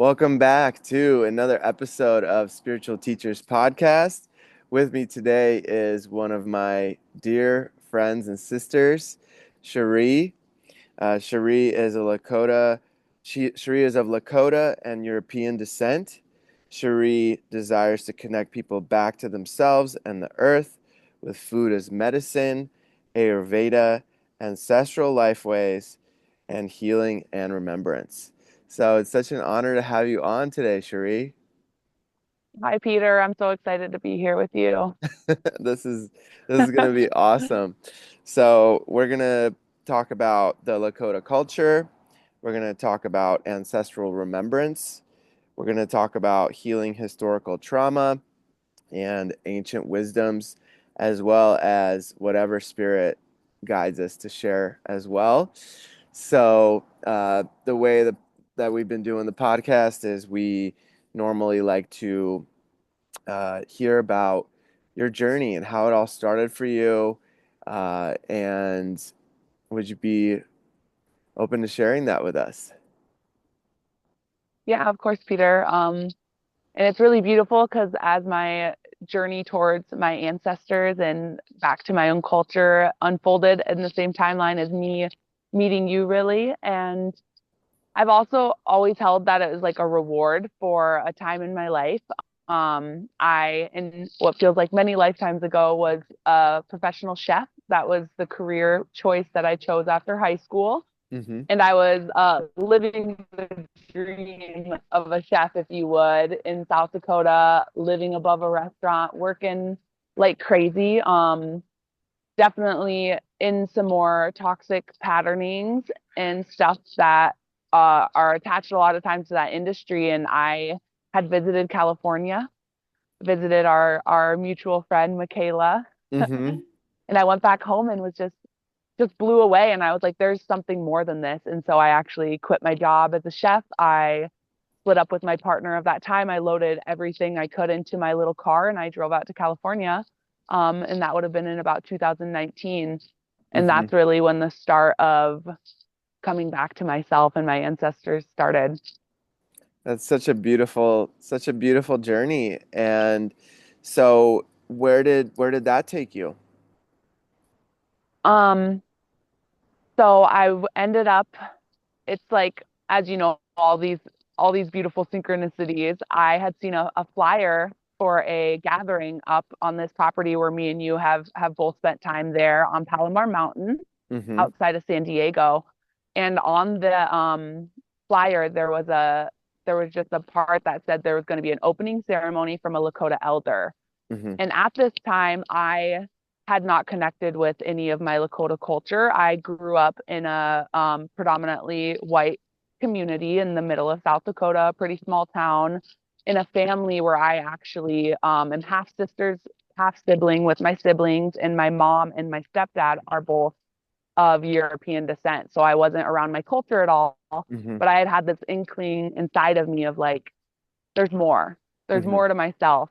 Welcome back to another episode of Spiritual Teachers Podcast. With me today is one of my dear friends and sisters, Sharea. Sharea is a Lakota. Sharea is of Lakota and European descent. Sharea desires to connect people back to themselves and the earth with food as medicine, Ayurveda, ancestral lifeways, and healing and remembrance. So it's such an honor to have you on today, Sharea. Hi, Peter. I'm so excited to be here with you. This is this is gonna be awesome. So we're gonna talk about the Lakota culture. We're gonna talk about ancestral remembrance. We're gonna talk about healing historical trauma and ancient wisdoms, as well as whatever spirit guides us to share as well. So the way that we've been doing the podcast is we normally like to hear about your journey and how it all started for you. And would you be open to sharing that with us? Yeah, of course, Peter. And it's really beautiful because as my journey towards my ancestors and back to my own culture unfolded in the same timeline as me meeting you, really. And I've also always held that it was like a reward for a time in my life. In what feels like many lifetimes ago, was a professional chef. That was the career choice that I chose after high school. Mm-hmm. And I was living the dream of a chef, if you would, in South Dakota, living above a restaurant, working like crazy. Definitely in some more toxic patternings and stuff that are attached a lot of times to that industry. And I had visited California, visited our mutual friend Michaela, Mm-hmm. and I went back home and was just blew away. And I was like, there's something more than this. And so I actually quit my job as a chef. I split up with my partner of that time. I loaded everything I could into my little car and I drove out to California. And that would have been in about 2019. And Mm-hmm. that's really when the start of coming back to myself and my ancestors started. That's such a beautiful journey. And so where did that take you? Um, so I ended up, it's like, as you know, all these beautiful synchronicities. I had seen a flyer for a gathering up on this property where me and you have both spent time there on Palomar Mountain Mm-hmm. outside of San Diego. And on the flyer there was just a part that said there was going to be an opening ceremony from a Lakota elder. Mm-hmm. And at this time, I had not connected with any of my Lakota culture. I grew up in a predominantly white community in the middle of South Dakota, a pretty small town, in a family where I actually am half sisters, half sibling with my siblings, and my mom and my stepdad are both of European descent. So I wasn't around my culture at all, Mm-hmm. but I had had this inkling inside of me of like, there's more. There's Mm-hmm. more to myself.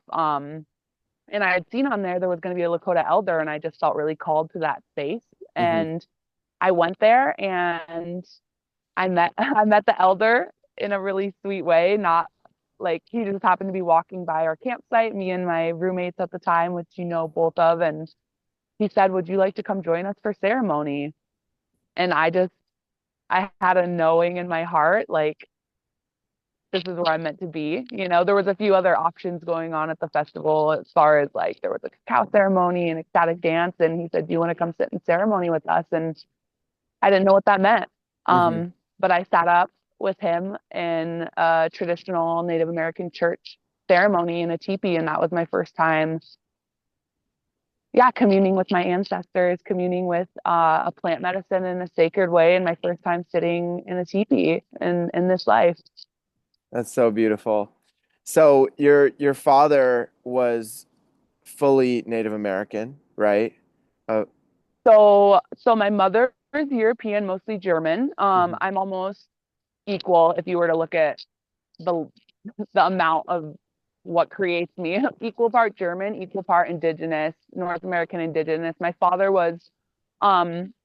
And I had seen on there was going to be a Lakota elder, and I just felt really called to that space. Mm-hmm. And I went there, and I met the elder in a really sweet way. Not like he just happened to be walking by our campsite, me and my roommates at the time, which you know both of, and he said, "Would you like to come join us for ceremony?" And I had a knowing in my heart, like this is where I'm meant to be. There was a few other options going on at the festival as far as like there was a cacao ceremony and ecstatic dance. And he said, "Do you want to come sit in ceremony with us?" And I didn't know what that meant. Mm-hmm. But I sat up with him in a traditional Native American church ceremony in a teepee. And that was my first time, yeah, communing with my ancestors, communing with a plant medicine in a sacred way. And my first time sitting in a teepee in this life. That's so beautiful. So your father was fully Native American, right? Uh, So my mother is European, mostly German. mhm. I'm almost equal if you were to look at the the amount of what creates me. Equal part German, equal part indigenous, North American indigenous. My father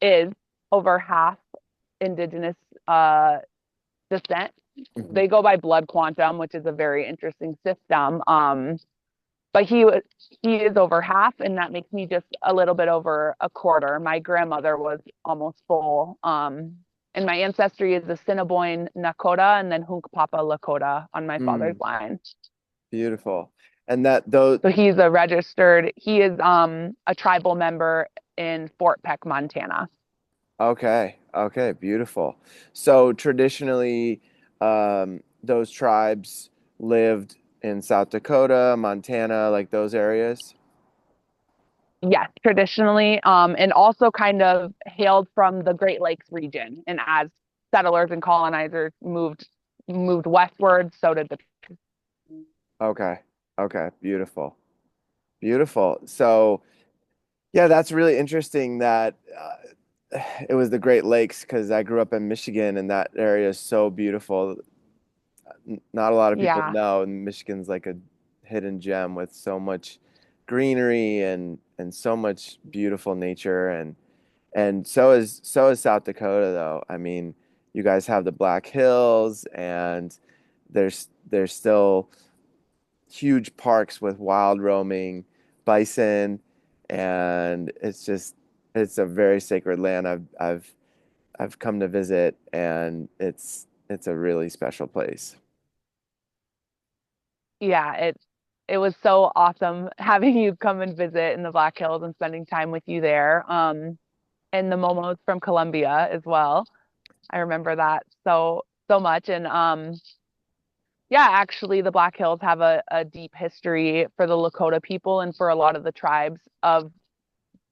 is over half indigenous uh descent. Hmm. They go by blood quantum, which is a very interesting system. But he is over half, and that makes me just a little bit over a quarter. My grandmother was almost full. And my ancestry is Assiniboine Nakota and then Hunkpapa Lakota on my father's Mm, line. beautiful. And that though, So he is a tribal member in Fort Peck, Montana. okay, okay, beautiful. So traditionally, those tribes lived in South Dakota, Montana, like those areas. Yes, traditionally, and also kind of hailed from the Great Lakes region. And as settlers and colonizers moved westward, so did the Okay, okay, beautiful, beautiful. So, yeah, that's really interesting that it was the Great Lakes because I grew up in Michigan and that area is so beautiful. Not a lot of people yeah, know, and Michigan's like a hidden gem with so much greenery and so much beautiful nature and so is South Dakota though. I mean, you guys have the Black Hills and there's still huge parks with wild roaming bison and it's a very sacred land. I've come to visit and it's a really special place. yeah, it was so awesome having you come and visit in the Black Hills and spending time with you there. And the Momos from Colombia as well. I remember that so much. And yeah, actually, the Black Hills have a deep history for the Lakota people and for a lot of the tribes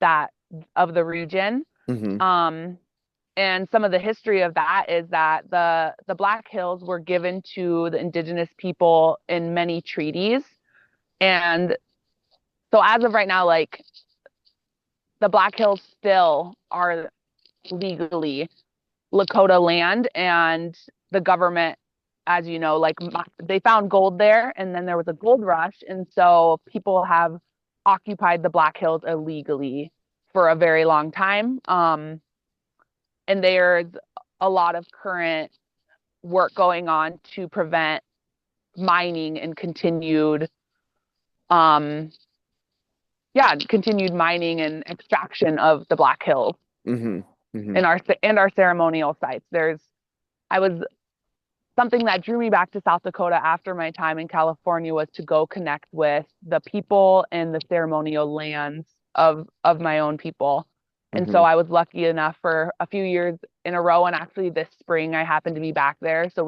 that of the region. Hmm. Um, and some of the history of that is that the Black Hills were given to the indigenous people in many treaties. And so as of right now, like the Black Hills still are legally Lakota land, and the government, as you know, like they found gold there, and then there was a gold rush, and so people have occupied the Black Hills illegally for a very long time. And there's a lot of current work going on to prevent mining and um, continued mining and extraction of the Black Hills Hmm. Hmm. in our ceremonial sites. I was something that drew me back to South Dakota after my time in California was to go connect with the people and the ceremonial lands of my own people. And Hmm. so I was lucky enough for a few years in a row, and actually this spring I happened to be back there, so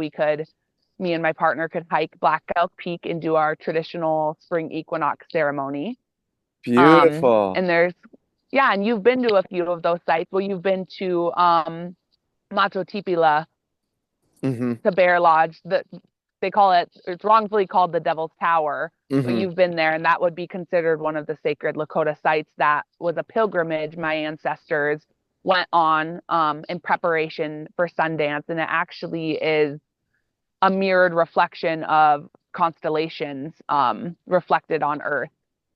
me and my partner could hike Black Elk Peak and do our traditional spring equinox ceremony. Beautiful. And yeah, and you've been to a few of those sites. Well, you've been to Macho Tipila, Hmm. to Bear Lodge. They call it's wrongfully called the Devil's Tower, but Hmm. you've been there, and that would be considered one of the sacred Lakota sites that was a pilgrimage my ancestors went on in preparation for Sundance. And it actually is a mirrored reflection of constellations reflected on Earth.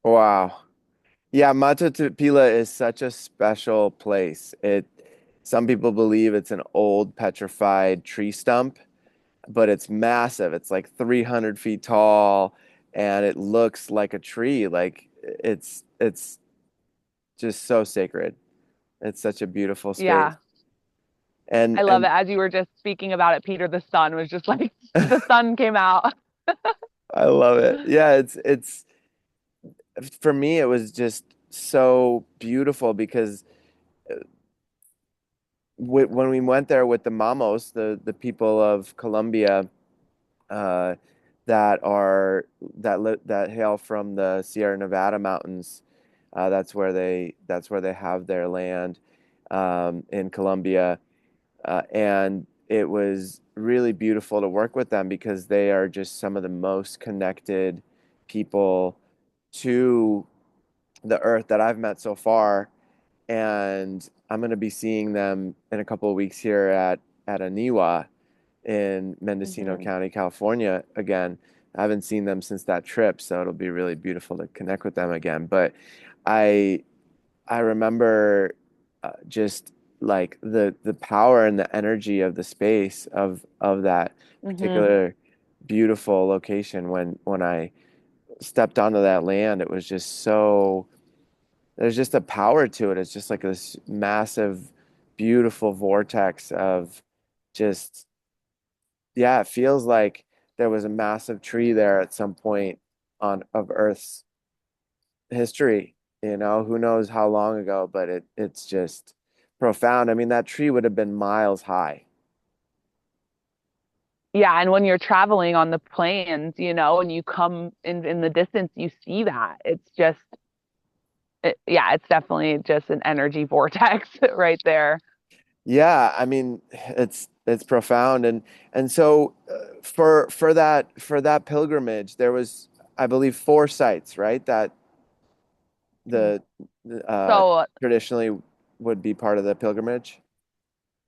Wow. Yeah, Matutupila is such a special place. Some people believe it's an old petrified tree stump, but it's massive. It's like 300 feet tall and it looks like a tree. Like it's just so sacred. It's such a beautiful space. Yeah, And I love it. and As you were just speaking about it, Peter, the sun was just like the sun came out. I love it. Yeah, it's for me it was just so beautiful because when we went there with the Mamos, the people of Colombia, uh, that are that hail from the Sierra Nevada mountains. That's where they have their land in Colombia, and it was really beautiful to work with them because they are just some of the most connected people to the earth that I've met so far. And I'm going to be seeing them in a couple of weeks here at Aniwa in Mendocino Mhm. County, California again. I haven't seen them since that trip, so it'll be really beautiful to connect with them again. But I I remember just like the power and the energy of the space of that Hmm. particular beautiful location. When I stepped onto that land, it was just so there's just a power to it. It's just like this massive, beautiful vortex of just, yeah, it feels like there was a massive tree there at some point on of Earth's history. Who knows how long ago, but it's just profound. I mean, that tree would have been miles high. Yeah, and when you're traveling on the plains, and you come in the distance, you see that. Yeah, it's definitely just an energy vortex right there. Yeah, I mean, it's profound, and so for that pilgrimage, there was, I believe, four sites, right? That the So traditionally would be part of the pilgrimage.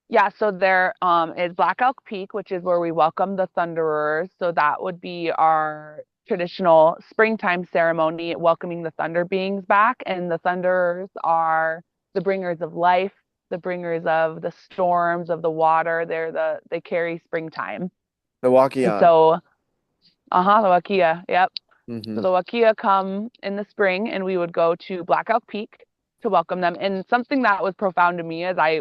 yeah, so there is Black Elk Peak, which is where we welcome the Thunderers. So that would be our traditional springtime ceremony, welcoming the Thunder beings back. And the Thunderers are the bringers of life, the bringers of the storms, of the water. They carry springtime. The And Wakian. so, the Wakia, yep. Hmm. So the Wakia come in the spring, and we would go to Black Elk Peak to welcome them. And something that was profound to me as I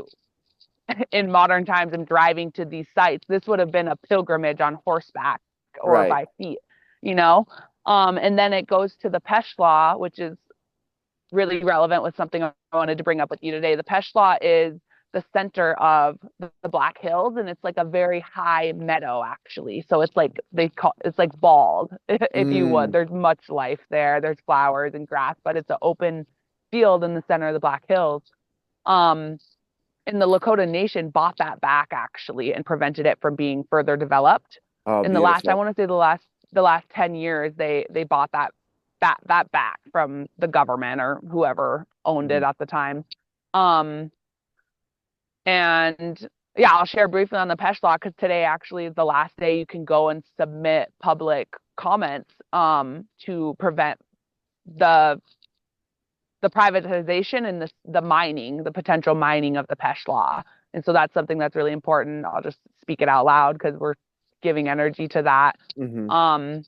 in modern times and driving to these sites, this would have been a pilgrimage on horseback or Right. by feet, you know? And then it goes to the Peshla, which is really relevant with something I wanted to bring up with you today. The Peshla is the center of the Black Hills, and it's like a very high meadow, actually. So it's like it's like bald, if you would. Mm. There's much life there. There's flowers and grass, but it's an open field in the center of the Black Hills. Um, and the Lakota Nation bought that back actually and prevented it from being further developed. Oh, In the last, I beautiful. want to say the last 10 years, they bought that back from the government or whoever owned Hmm. it at the time. Um, and yeah, I'll share briefly on the Pesh Law because today actually is the last day you can go and submit public comments to prevent the the privatization and the mining, the potential mining of the Pesh Law. And so that's something that's really important. I'll just speak it out loud because we're giving energy to that. Hmm. Um,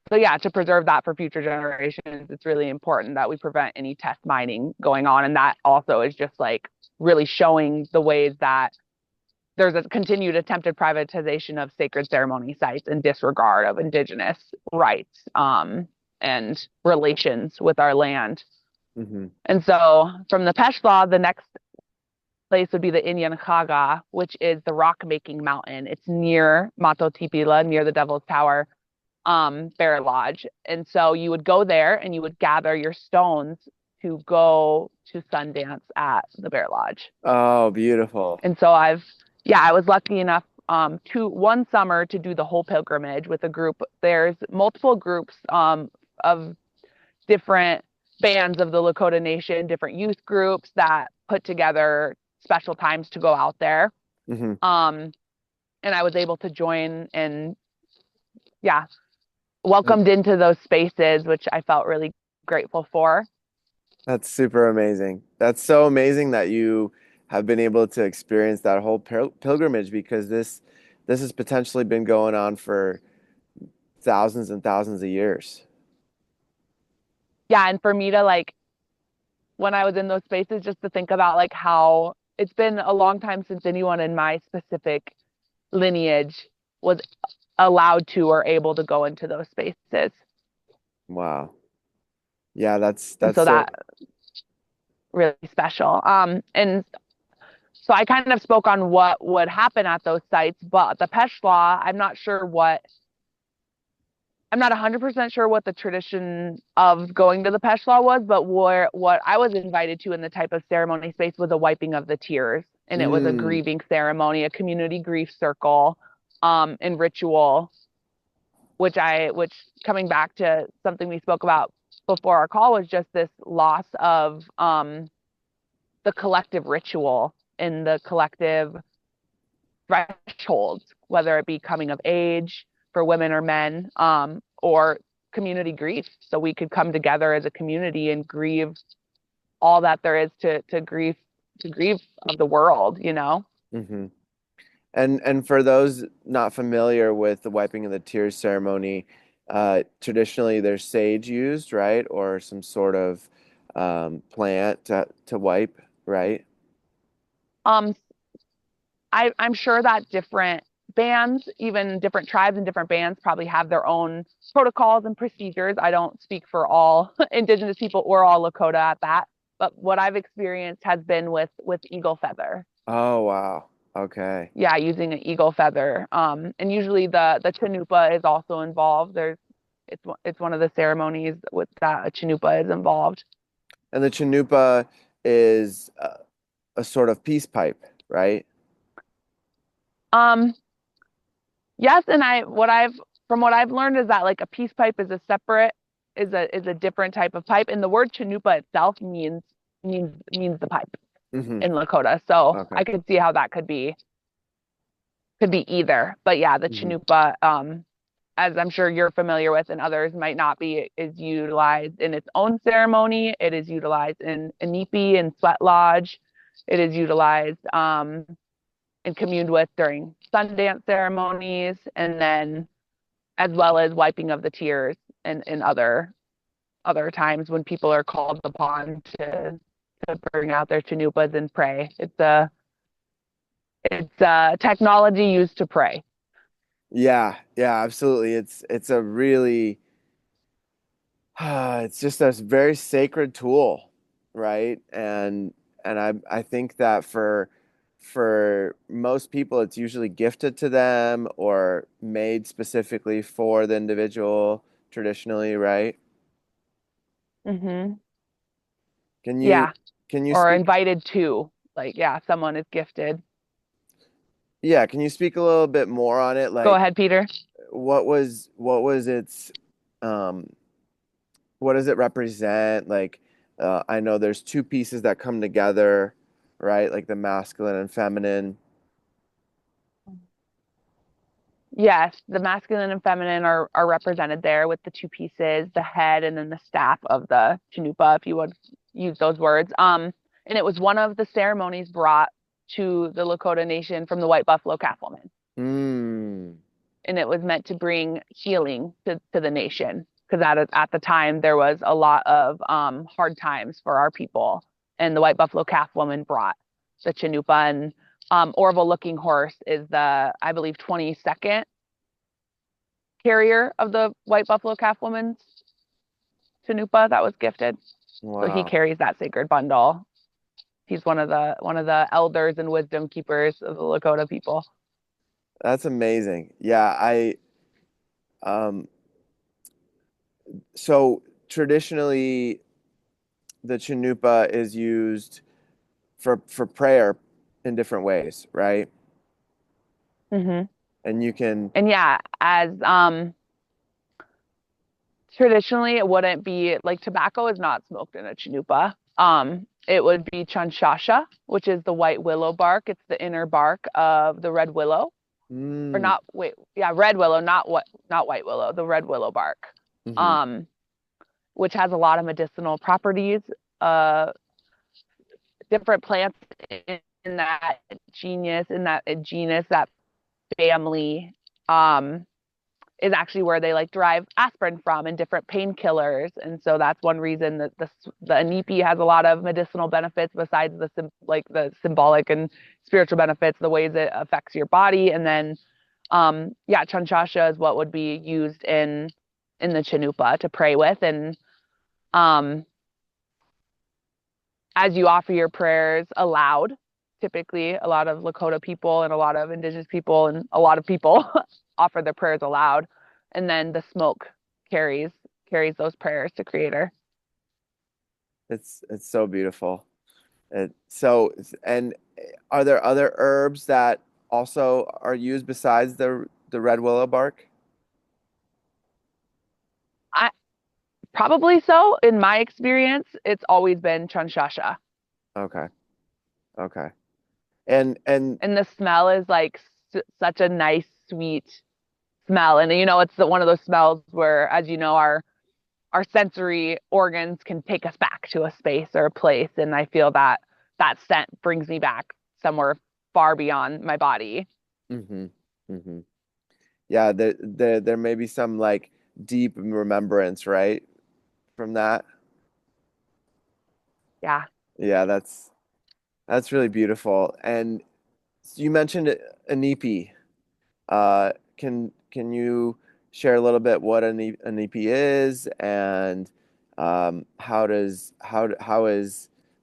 so yeah, to preserve that for future generations, it's really important that we prevent any test mining going on. And that also is just like really showing the ways that there's a continued attempted privatization of sacred ceremony sites and disregard of indigenous rights and relations with our land. Hmm. And so from the Peshla, the next place would be the Inyan which is the rock making mountain. It's near Mato Tipila, near the Devil's Tower, Bear Lodge. And so you would go there and you would gather your stones to go to Sundance at the Bear Lodge. Oh, beautiful. And so I was lucky enough to one summer to do the whole pilgrimage with a group. There's multiple groups of different bands of the Lakota Nation, different youth groups that put together special times to go out there. Hmm. Um, and I was able to join and yeah, welcomed into those spaces, which I felt really grateful for. That's super amazing. That's so amazing that you have been able to experience that whole pilgrimage because this has potentially been going on for thousands and thousands of years. Yeah, and for me to like when I was in those spaces, just to think about like how it's been a long time since anyone in my specific lineage was allowed to or able to go into those spaces. Wow. Yeah, that's And that's so so that really special. And so I kind of spoke on what would happen at those sites, but the Pesh Law, I'm not 100% sure what the tradition of going to the Pesh Law was, but what I was invited to in the type of ceremony space was a wiping of the tears. And it was a mm, grieving ceremony, a community grief circle, and ritual, which coming back to something we spoke about before our call was just this loss of the collective ritual and the collective thresholds, whether it be coming of age for women or men, or community grief. So we could come together as a community and grieve all that there is to grief to grieve of the world, you know? Hmm. And for those not familiar with the wiping of the tears ceremony, traditionally there's sage used, right? Or some sort of plant to wipe, right? Um, I'm sure that different bands, even different tribes and different bands, probably have their own protocols and procedures. I don't speak for all Indigenous people or all Lakota at that, but what I've experienced has been with eagle feather. Oh, wow. Okay. Yeah, using an eagle feather. And usually the chanupa is also involved. It's one of the ceremonies with that a chanupa is involved. And the Chanupa is a sort of peace pipe, right? Um, yes, and I what I've from what I've learned is that like a peace pipe is a separate is a different type of pipe, and the word chanupa itself means the pipe Hmm. in Lakota. So Okay. I could see how that could be either. But yeah, the Hmm. chanupa, as I'm sure you're familiar with and others might not be, is utilized in its own ceremony. It is utilized in Inipi and Sweat Lodge. It is utilized and communed with during Sundance ceremonies, and then as well as wiping of the tears and other times when people are called upon to bring out their chanupas and pray. It's technology used to pray. Yeah, yeah, absolutely. It's a really it's just a very sacred tool, right? And I think that for most people it's usually gifted to them or made specifically for the individual traditionally, right? Hmm. Can you Yeah, can you or speak invited to. Like, yeah, someone is gifted. yeah, can you speak a little bit more on it? Go Like ahead, Peter. what was its um what does it represent? Like, I know there's two pieces that come together, right? Like the masculine and feminine. Yes, the masculine and feminine are represented there with the two pieces, the head and then the staff of the chanupa, if you would use those words. And it was one of the ceremonies brought to the Lakota Nation from the White Buffalo Calf woman. Mm. And it was meant to bring healing to the nation because at the time there was a lot of hard times for our people. And the White Buffalo Calf woman brought the chanupa, and Orville Looking Horse is the, I believe, 22nd carrier of the White Buffalo Calf woman's chanupa that was gifted. So he Wow. carries that sacred bundle. He's one of the elders and wisdom keepers of the Lakota people. That's amazing. Yeah, I um so traditionally the Chanupa is used for prayer in different ways, right? Hmm. And you can And yeah, as traditionally it wouldn't be like tobacco is not smoked in a chanupa. It would be chanshasha, which is the white willow bark. It's the inner bark of the red willow, or mm, not. Wait, yeah, red willow, not white willow. The red willow bark, hmm. um, which has a lot of medicinal properties. Uh, different plants in that genus, that family. Is actually where they like derive aspirin from and different painkillers. And so that's one reason that the anipi has a lot of medicinal benefits besides like the symbolic and spiritual benefits, the ways it affects your body. And then yeah, chanchasha is what would be used in the chanupa to pray with. And um as you offer your prayers aloud, typically a lot of Lakota people and a lot of indigenous people and a lot of people offer their prayers aloud, and then the smoke carries carries those prayers to Creator. It's so beautiful. So and are there other herbs that also are used besides the red willow bark? I probably so. In my experience, it's always been chanshasha, Okay. Okay. And and the smell is like such a nice, sweet smell. And you know, it's one of those smells where, as you know, our sensory organs can take us back to a space or a place. And I feel that that scent brings me back somewhere far beyond my body. Mm-hmm. Mm-hmm. Yeah, there may be some like deep remembrance, right, from that. Yeah. Yeah, that's really beautiful. And you mentioned Anipi. Can you share a little bit what Anipi is and how is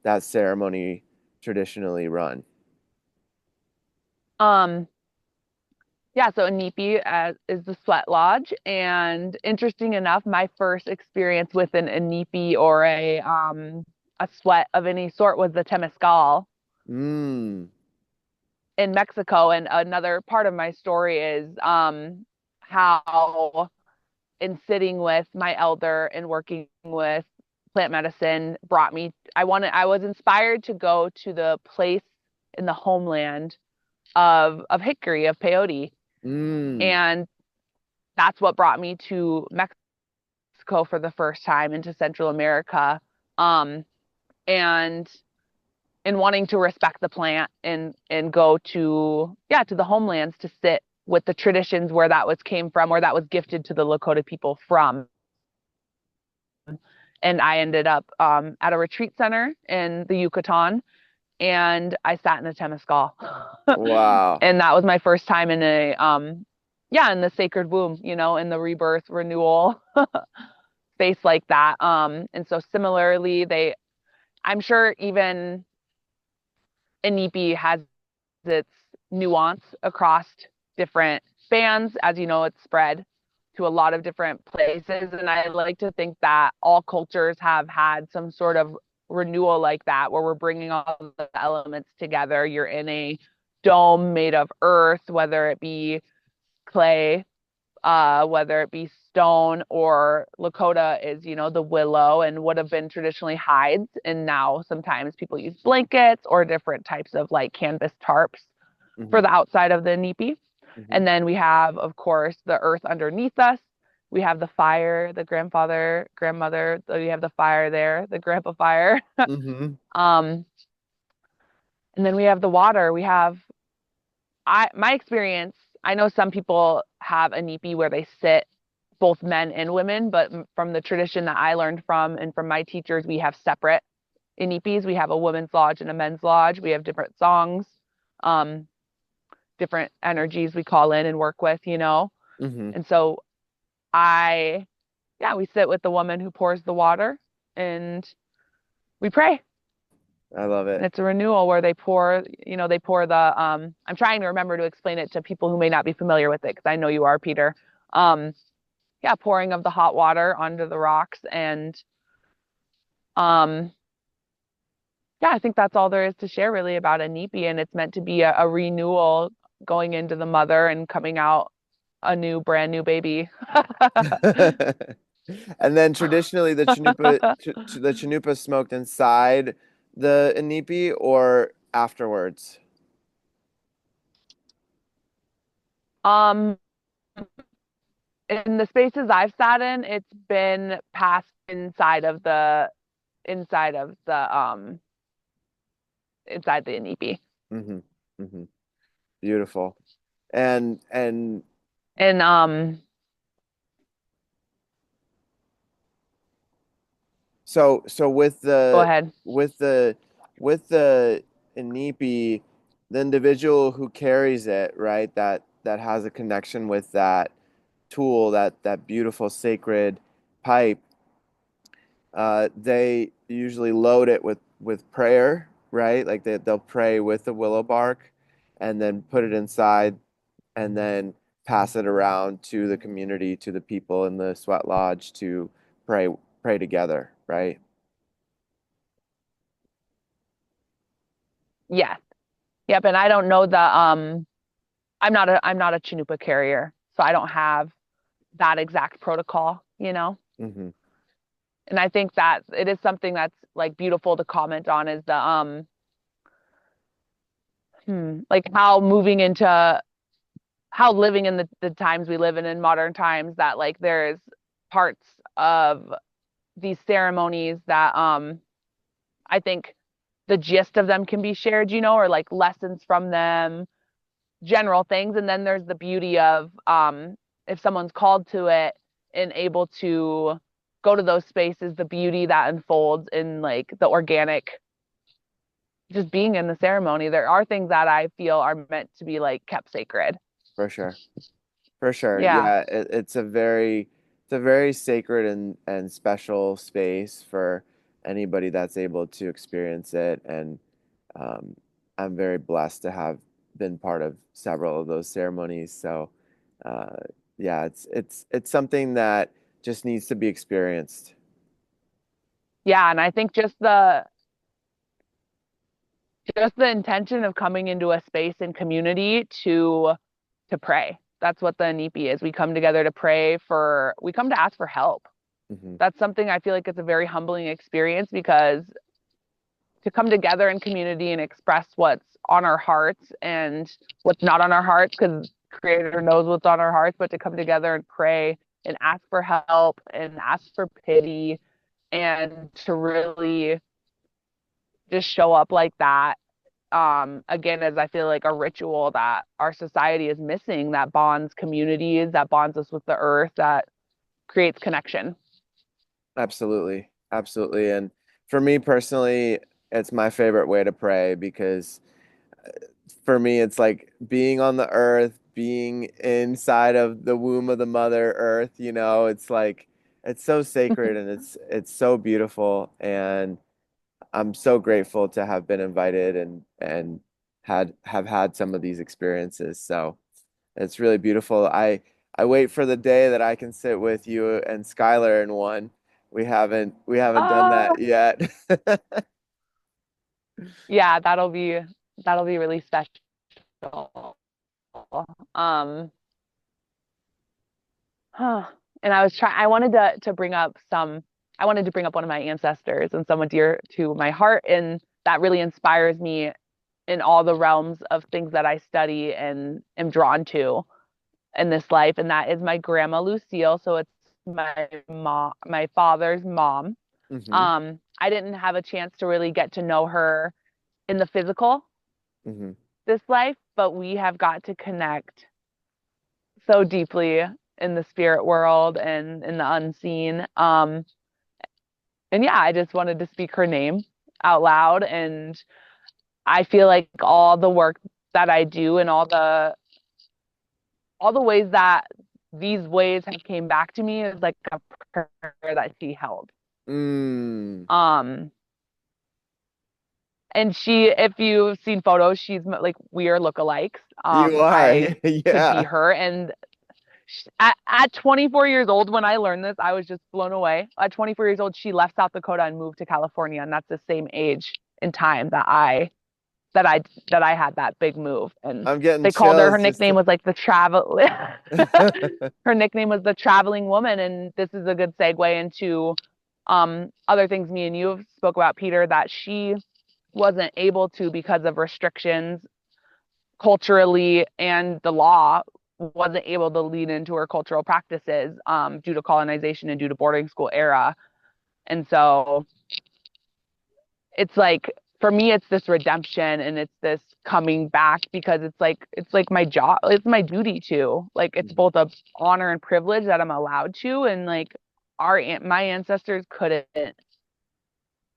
that ceremony traditionally run? Um, yeah, so Inipi is the sweat lodge. And interesting enough, my first experience with an Inipi or a sweat of any sort was the Temescal Mm, in Mexico. And another part of my story is how in sitting with my elder and working with plant medicine brought me I was inspired to go to the place in the homeland of hickory, of peyote. mm, And that's what brought me to Mexico for the first time, into Central America. Um, and in wanting to respect the plant and go to, yeah, to the homelands to sit with the traditions where that was came from, where that was gifted to the Lakota people from. And I ended up at a retreat center in the Yucatan, and I sat in a Temescal. wow. And that was my first time in a yeah, in the sacred womb, in the rebirth renewal space like that. And so similarly, I'm sure even Inipi has its nuance across different bands. As you know, it's spread to a lot of different places. And I like to think that all cultures have had some sort of renewal like that, where we're bringing all the elements together. You're in a dome made of earth, whether it be clay, whether it be stone, or Lakota is, the willow and would have been traditionally hides. And now sometimes people use blankets or different types of like canvas tarps for Hmm. the outside of the nipi. Hmm. And then we have, of course, the earth underneath us. We have the fire, the grandfather, grandmother. So you have the fire there, the grandpa fire. Hmm. um, and then we have the water. We have my experience, I know some people have a nipi where they sit both men and women, but from the tradition that I learned from and from my teachers, we have separate inipis. We have a women's lodge and a men's lodge. We have different songs, um, different energies we call in and work with. Hmm. And so I, yeah, we sit with the woman who pours the water and we pray. I love And it. it's a renewal where they pour I'm trying to remember to explain it to people who may not be familiar with it, because I know you are, Peter. Um, yeah, pouring of the hot water onto the rocks. And um, yeah, I think that's all there is to share really about a nipi. And it's meant to be a renewal going into the mother and coming out a brand new baby. And then traditionally the chanupa smoked inside the inipi or afterwards. um, in the spaces I've sat in, it's been passed inside of the inside the inipi. Hmm. Hmm. Beautiful. And And so go ahead. with the with the inipi, the individual who carries it, right, that has a connection with that tool, that beautiful sacred pipe, they usually load it with prayer, right? Like they'll pray with the willow bark and then put it inside and then pass it around to the community, to the people in the sweat lodge to pray pray together, right? Yes. Yep. And I don't know I'm not a Chanupa carrier, so I don't have that exact protocol. Hmm. And I think that it is something that's like beautiful to comment on, is like how living in the times we live in modern times, that like there's parts of these ceremonies that I think the gist of them can be shared, or like lessons from them, general things. And then there's the beauty of if someone's called to it and able to go to those spaces, the beauty that unfolds in like the organic, just being in the ceremony. There are things that I feel are meant to be like kept sacred. For sure. For sure. Yeah. Yeah, it's a very sacred and special space for anybody that's able to experience it. And um, I'm very blessed to have been part of several of those ceremonies. So uh, yeah, it's something that just needs to be experienced. Yeah. And I think just the intention of coming into a space and community to pray. That's what the NEPI is. We come together to pray we come to ask for help. Hmm. That's something I feel like it's a very humbling experience, because to come together in community and express what's on our hearts and what's not on our hearts, because Creator knows what's on our hearts, but to come together and pray and ask for help and ask for pity and to really just show up like that, again, as I feel like a ritual that our society is missing, that bonds communities, that bonds us with the earth, that creates connection. Absolutely. Absolutely. And for me personally, it's my favorite way to pray because for me, it's like being on the earth, being inside of the womb of the mother earth, it's like it's so sacred and it's so beautiful and I'm so grateful to have been invited and have had some of these experiences. So it's really beautiful. I wait for the day that I can sit with you and Skylar in one. We haven't done that Oh, yet. yeah, that'll be really special. Um, huh. And I wanted to bring up I wanted to bring up one of my ancestors and someone dear to my heart, and that really inspires me in all the realms of things that I study and am drawn to in this life, and that is my grandma Lucille. So it's my father's mom. Hmm. I didn't have a chance to really get to know her in the physical Hmm. this life, but we have got to connect so deeply in the spirit world and in the unseen. And yeah, I just wanted to speak her name out loud, and I feel like all the work that I do and all the ways that these ways have came back to me is like a prayer that she held. Mm. Um, and if you've seen photos, she's like, we are lookalikes. You are. I could be Yeah. her. And at 24 years old, when I learned this, I was just blown away. At 24 years old, she left South Dakota and moved to California, and that's the same age and time that I that I had that big move. And I'm getting they called her. Her chills just nickname to... was like the travel. Her nickname was the traveling woman, and this is a good segue into other things me and you have spoke about, Peter, that she wasn't able to because of restrictions culturally, and the law wasn't able to lead into her cultural practices due to colonization and due to boarding school era. And so it's like, for me, it's this redemption and it's this coming back, because it's like my job, it's my duty to, like, it's Mhm. both a honor and privilege that I'm allowed to. And like my ancestors couldn't,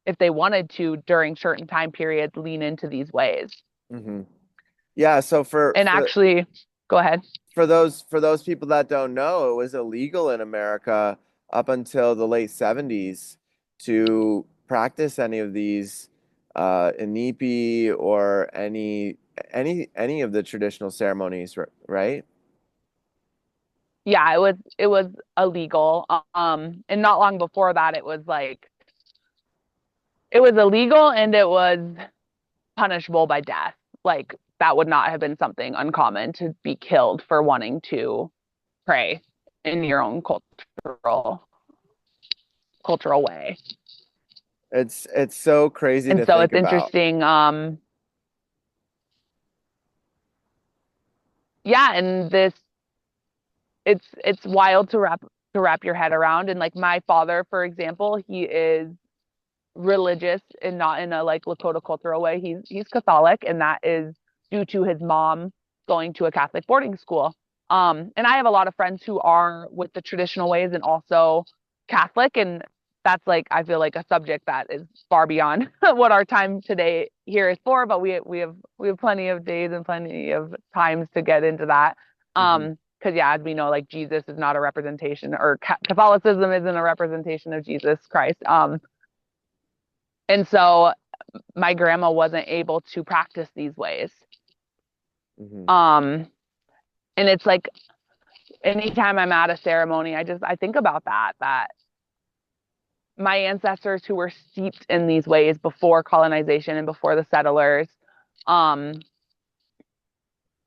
if they wanted to during certain time periods, lean into these ways. Mhm. Yeah, so And actually, go ahead. for those people that don't know, it was illegal in America up until the late 70s to practice any of these inipi or any of the traditional ceremonies, right? Yeah, it was illegal. And not long before that, it was illegal, and it was punishable by death. Like, that would not have been something uncommon to be killed for wanting to pray in your own cultural way. It's so crazy And to so think it's about. interesting. Yeah, and it's wild to wrap your head around. And like my father, for example, he is religious and not in a like Lakota cultural way. He's Catholic, and that is due to his mom going to a Catholic boarding school. And I have a lot of friends who are with the traditional ways and also Catholic, and that's like I feel like a subject that is far beyond what our time today here is for. But we have plenty of days and plenty of times to get into that. Hmm. Because yeah, as we know, like Jesus is not a representation, or Catholicism isn't a representation of Jesus Christ. And so my grandma wasn't able to practice these ways. Hmm. Um, and it's like anytime I'm at a ceremony, I think about that my ancestors who were steeped in these ways before colonization and before the settlers, um,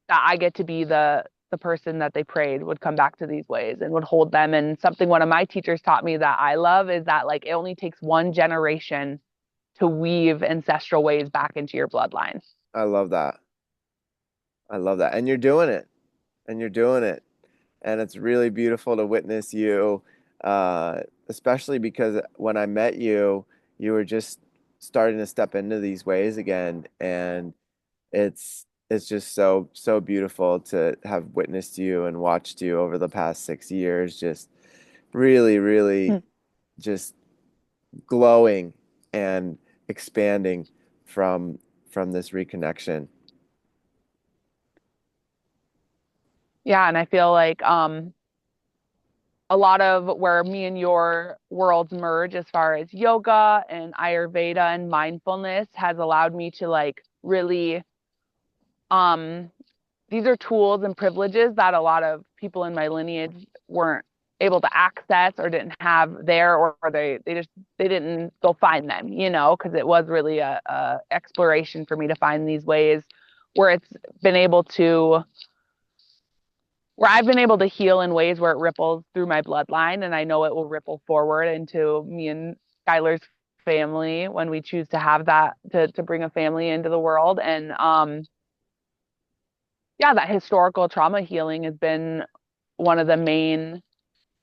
that I get to be the person that they prayed would come back to these ways and would hold them. And something one of my teachers taught me that I love is that like it only takes one generation to weave ancestral ways back into your bloodline. I love that. I love that. And you're doing it. And you're doing it. And it's really beautiful to witness you, especially because when I met you, you were just starting to step into these ways again, and it's just so beautiful to have witnessed you and watched you over the past 6 years, just really just glowing and expanding from this reconnection. Yeah, and I feel like a lot of where me and your worlds merge as far as yoga and Ayurveda and mindfulness has allowed me to like really um these are tools and privileges that a lot of people in my lineage weren't able to access or didn't have there, or they didn't go find them, because it was really a exploration for me to find these ways where it's been able to where I've been able to heal in ways where it ripples through my bloodline, and I know it will ripple forward into me and Skylar's family when we choose to have that to bring a family into the world. And yeah, that historical trauma healing has been one of the main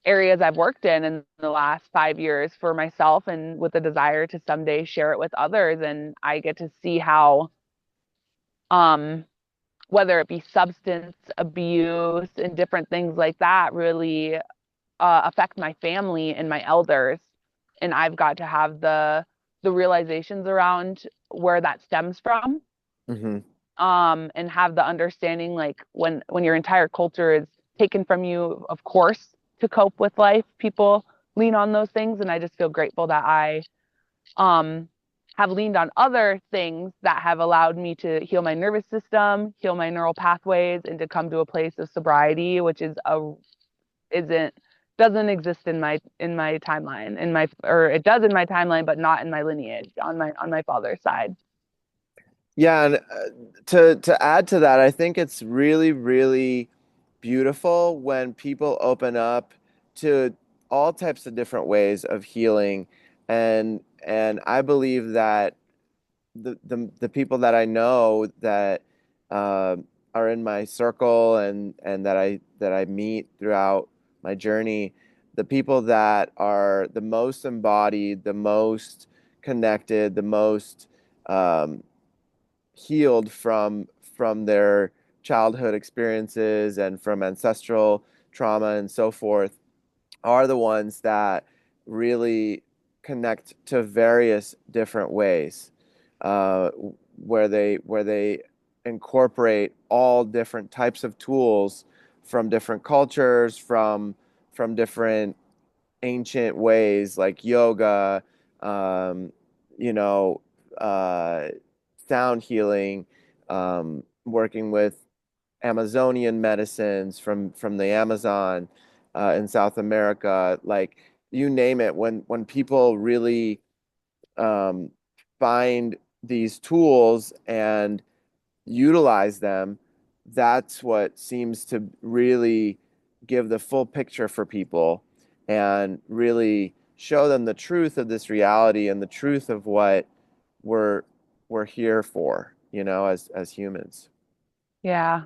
areas I've worked in the last 5 years for myself, and with the desire to someday share it with others. And I get to see how um whether it be substance abuse and different things like that really affect my family and my elders. And I've got to have the realizations around where that stems from, Hmm. and have the understanding like when your entire culture is taken from you, of course, to cope with life, people lean on those things. And I just feel grateful that I um have leaned on other things that have allowed me to heal my nervous system, heal my neural pathways, and to come to a place of sobriety, which isn't doesn't exist in my timeline, or it does in my timeline, but not in my lineage on my father's side. Yeah, and to add to that, I think it's really beautiful when people open up to all types of different ways of healing, and I believe that the people that I know that uh, are in my circle and that I meet throughout my journey, the people that are the most embodied, the most connected, the most um, healed from their childhood experiences and from ancestral trauma and so forth are the ones that really connect to various different ways, uh, where they incorporate all different types of tools from different cultures, from different ancient ways like yoga, um, you know, uh, sound healing, working with Amazonian medicines from the Amazon in South America, like you name it. When people really um, find these tools and utilize them, that's what seems to really give the full picture for people and really show them the truth of this reality and the truth of what we're we're here for, as humans. Yeah,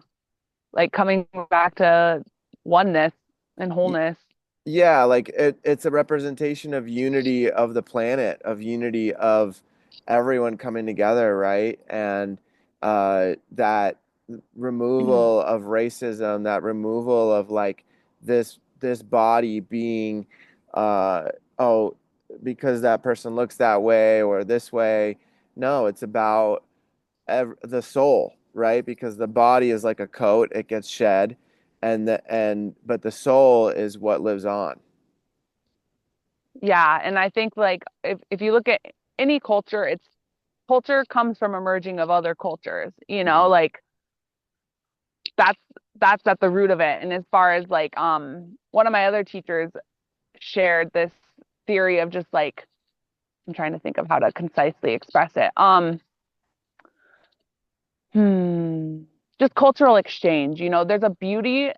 like coming back to oneness and wholeness. Yeah, like it's a representation of unity of the planet, of unity of everyone coming together, right? And that removal of racism, that removal of like this body being oh, because that person looks that way or this way. No, it's about the soul, right? Because the body is like a coat, it gets shed, and but the soul is what lives on. Yeah, and I think like if you look at any culture, it's culture comes from emerging of other cultures, Hmm. like that's that's at the root of it. And as far as like one of my other teachers shared this theory of just like I'm trying to think of how to concisely express it. Hmm, just cultural exchange. There's a beauty.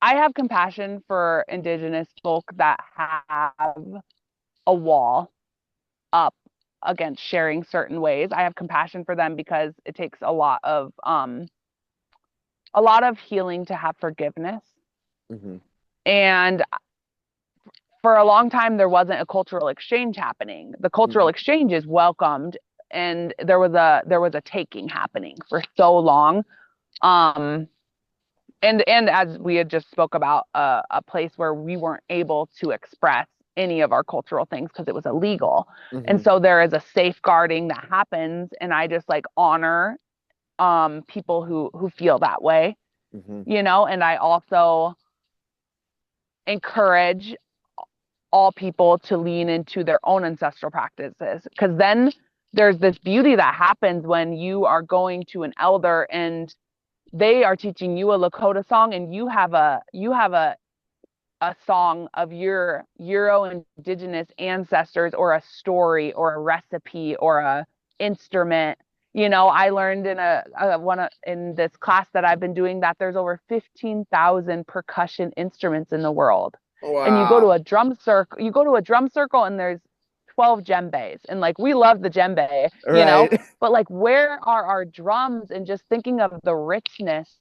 I have compassion for indigenous folk that have a wall up against sharing certain ways. I have compassion for them because it takes a lot of healing to have forgiveness. Hmm. And for a long time there wasn't a cultural exchange happening. The cultural Hmm. exchange is welcomed and there was a taking happening for so long. Um and as we had just spoke about a place where we weren't able to express any of our cultural things because it was illegal. And Hmm. so there is a safeguarding that happens and I just like honor people who feel that way, Hmm. and I also encourage all people to lean into their own ancestral practices because then there's this beauty that happens when you are going to an elder and they are teaching you a Lakota song and you have a song of your Euro indigenous ancestors or a story or a recipe or a instrument. I learned in this class that I've been doing that there's over 15,000 percussion instruments in the world. And Wow. you go to a drum circle and there's 12 djembes and like we love the djembe, Right. but like where are our drums and just thinking of the richness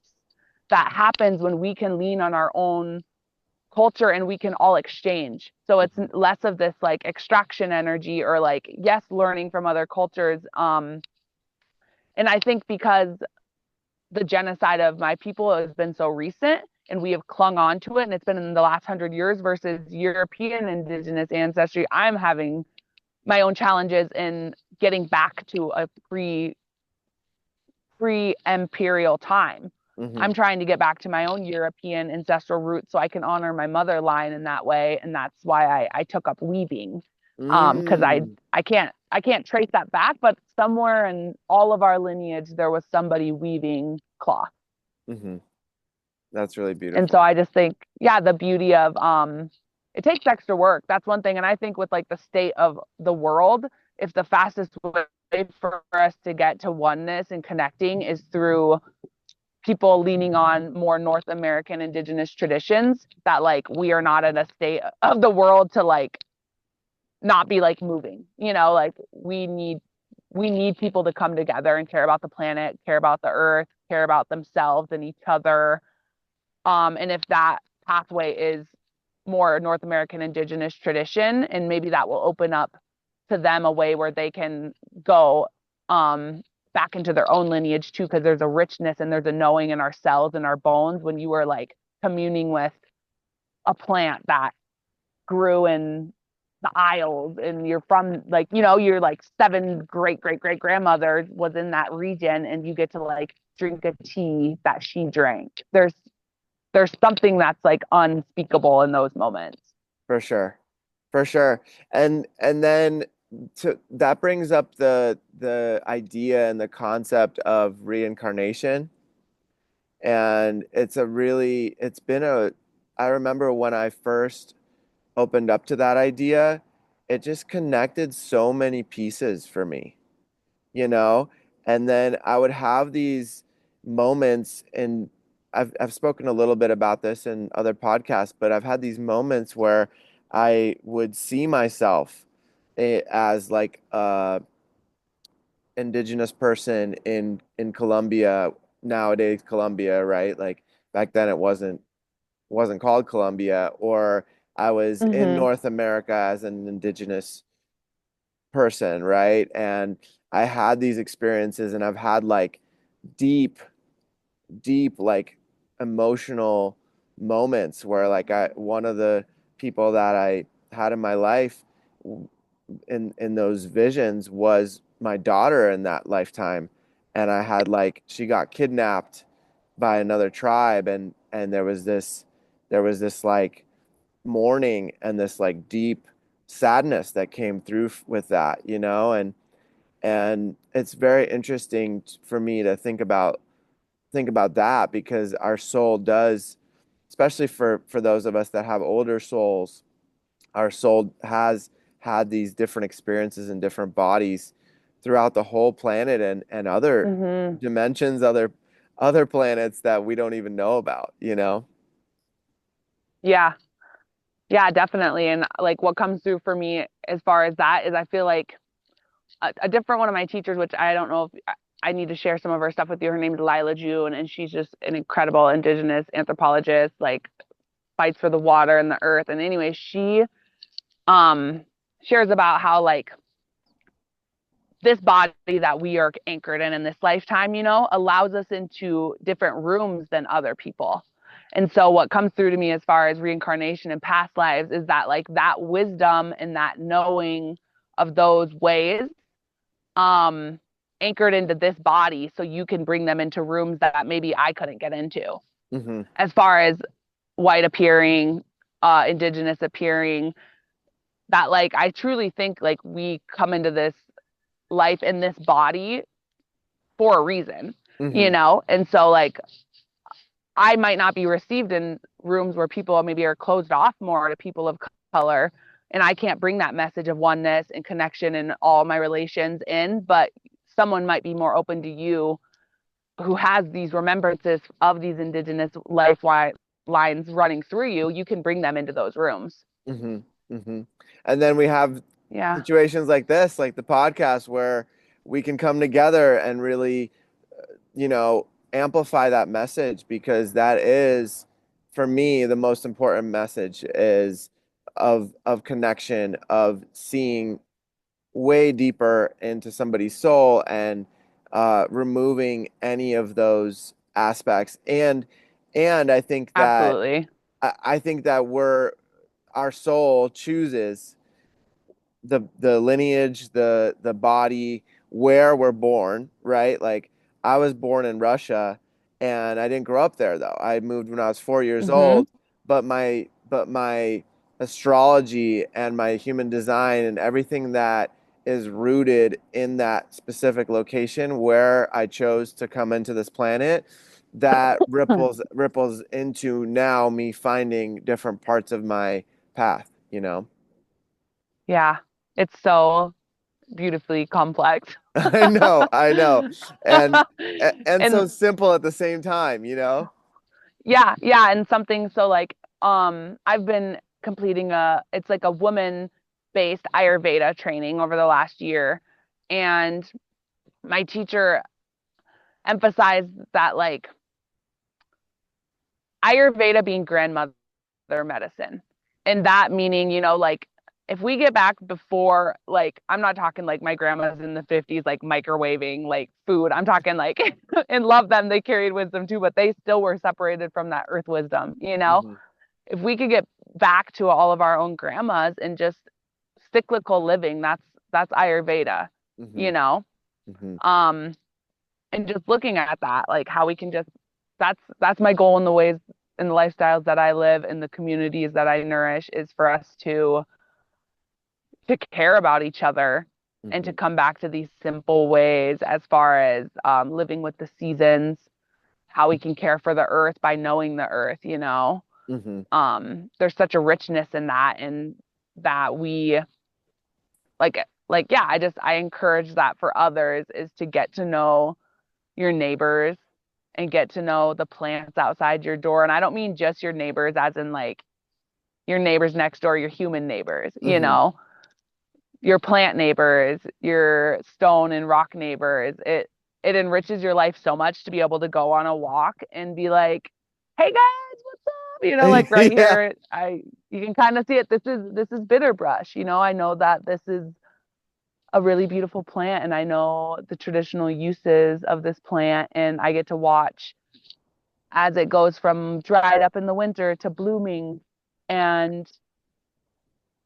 that happens when we can lean on our own culture and we can all exchange. So it's Hmm. less of this like extraction energy or like yes, learning from other cultures. And I think because the genocide of my people has been so recent and we have clung on to it and it's been in the last 100 years versus European indigenous ancestry, I'm having my own challenges in getting back to a pre-imperial time. Hmm. I'm trying to get back to my own European ancestral roots so I can honor my mother line in that way, and that's why I took up weaving, because Mm. I can't trace that back, but somewhere in all of our lineage there was somebody weaving cloth, Hmm. That's really and so beautiful. I just think yeah, the beauty of it takes extra work. That's one thing, and I think with like the state of the world, if the fastest way for us to get to oneness and connecting is through people leaning on more North American indigenous traditions that like we are not in a state of the world to like not be like moving. Like we need people to come together and care about the planet, care about the earth, care about themselves and each other. And if that pathway is more North American indigenous tradition, and maybe that will open up to them a way where they can go um, back into their own lineage too, because there's a richness and there's a knowing in our cells and our bones when you are like communing with a plant that grew in the Isles and you're from like you're like seven great great great grandmothers was in that region and you get to like drink a tea that she drank. There's something that's like unspeakable in those moments. For sure. For sure. And then that brings up the idea and the concept of reincarnation. And it's been I remember when I first opened up to that idea, it just connected so many pieces for me, you know? And then I would have these moments, and I've spoken a little bit about this in other podcasts, but I've had these moments where I would see myself as like a indigenous person in Colombia, nowadays Colombia, right? Like back then it wasn't wasn't called Colombia, or I was in Mm-hmm. North America as an indigenous person, right? And I had these experiences, and I've had like deep, deep, like emotional moments where like one of the people that I had in my life in those visions was my daughter in that lifetime. And I had like she got kidnapped by another tribe, and there was this like mourning and this like deep sadness that came through with that, and it's very interesting for me to think about that, because our soul does, especially for those of us that have older souls, our soul has had these different experiences in different bodies throughout the whole planet, and other Mm-hmm. dimensions, other planets that we don't even know about. Yeah. Yeah, definitely. And like what comes through for me as far as that is I feel like a different one of my teachers, which I don't know if I need to share some of her stuff with you. Her name is Lila June, and she's just an incredible indigenous anthropologist, like fights for the water and the earth. And anyway, she um shares about how like this body that we are anchored in this lifetime, allows us into different rooms than other people. And so what comes through to me as far as reincarnation and past lives is that like that wisdom and that knowing of those ways um anchored into this body so you can bring them into rooms that maybe I couldn't get into Hmm. as far as white appearing, indigenous appearing, that like I truly think like we come into this life in this body for a reason, Hmm. And so like I might not be received in rooms where people maybe are closed off more to people of color, and I can't bring that message of oneness and connection in all my relations in, but someone might be more open to you who has these remembrances of these indigenous lines running through you. You can bring them into those rooms. Hmm. Hmm. And then we have Yeah, situations like this, like the podcast, where we can come together and really, amplify that message, because that is, for me, the most important message is of connection, of seeing way deeper into somebody's soul, and removing any of those aspects. And absolutely. I think that our soul chooses the lineage, the body, where we're born, right? Like I was born in Russia, and I didn't grow up there though. I moved when I was 4 years Mm-hmm. old, but my astrology and my human design and everything that is rooted in that specific location where I chose to come into this planet, that ripples into now me finding different parts of my path. Yeah, it's so beautifully complex. I know, and and so And simple at the same time. yeah, yeah, and something so like I've been completing it's like a woman based Ayurveda training over the last year, and my teacher emphasized that like Ayurveda being grandmother medicine. And that meaning, like if we get back before, like, I'm not talking like my grandma's in the 50s, like microwaving like food. I'm talking like, and love them, they carried wisdom too, but they still were separated from that earth wisdom. Hmm. If we could get back to all of our own grandmas and just cyclical living, that's Ayurveda, Hmm. you know? Hmm. Um, and just looking at that, like how we can just that's my goal in the ways in the lifestyles that I live in the communities that I nourish is for us to care about each other and to Hmm. come back to these simple ways as far as living with the seasons, how we can care for the earth by knowing the earth. Hmm. There's such a richness in that, and that we like yeah, I encourage that for others is to get to know your neighbors and get to know the plants outside your door. And I don't mean just your neighbors as in like your neighbors next door, your human neighbors, Hmm. your plant neighbors, your stone and rock neighbors. It enriches your life so much to be able to go on a walk and be like, "Hey guys, what's up?" like right Yeah. here, you can kind of see it. This is bitter brush. I know that this is a really beautiful plant, and I know the traditional uses of this plant, and I get to watch as it goes from dried up in the winter to blooming. And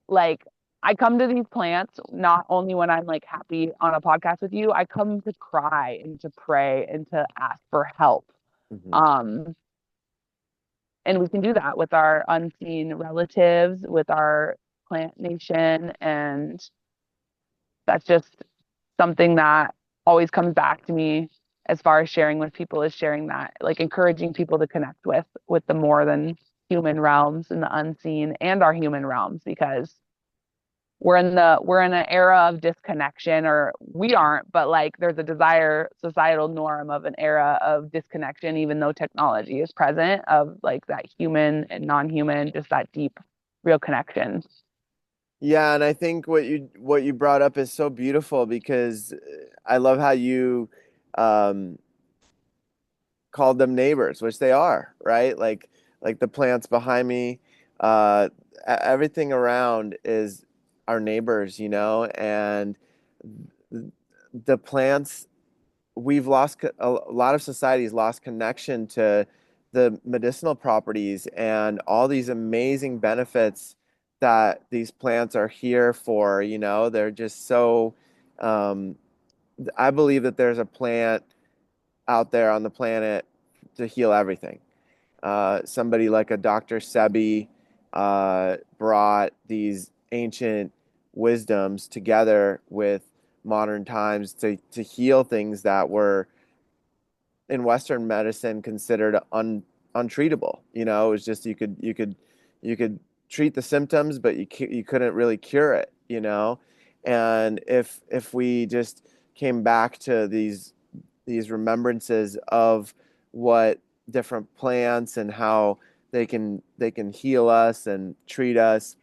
like I come to these plants not only when I'm like happy on a podcast with you, I come to cry and to pray and to ask for help. Hmm. Um, and we can do that with our unseen relatives, with our plant nation. And that's just something that always comes back to me as far as sharing with people, is sharing that, like encouraging people to connect with the more than human realms and the unseen and our human realms, because we're in an era of disconnection, or we aren't, but like there's a desire societal norm of an era of disconnection, even though technology is present, of like that human and non-human, just that deep real connection. Yeah, and I think what you brought up is so beautiful because I love how you um, called them neighbors, which they are, right? Like the plants behind me, everything around is our neighbors, and the plants we've lost a lot of societies lost connection to the medicinal properties and all these amazing benefits that these plants are here for. They're just so um, I believe that there's a plant out there on the planet to heal everything. Somebody like a Dr. Sebi brought these ancient wisdoms together with modern times to heal things that were in Western medicine considered untreatable. It was just you could treat the symptoms, but you couldn't really cure it. And if we just came back to these remembrances of what different plants and how they can heal us and treat us,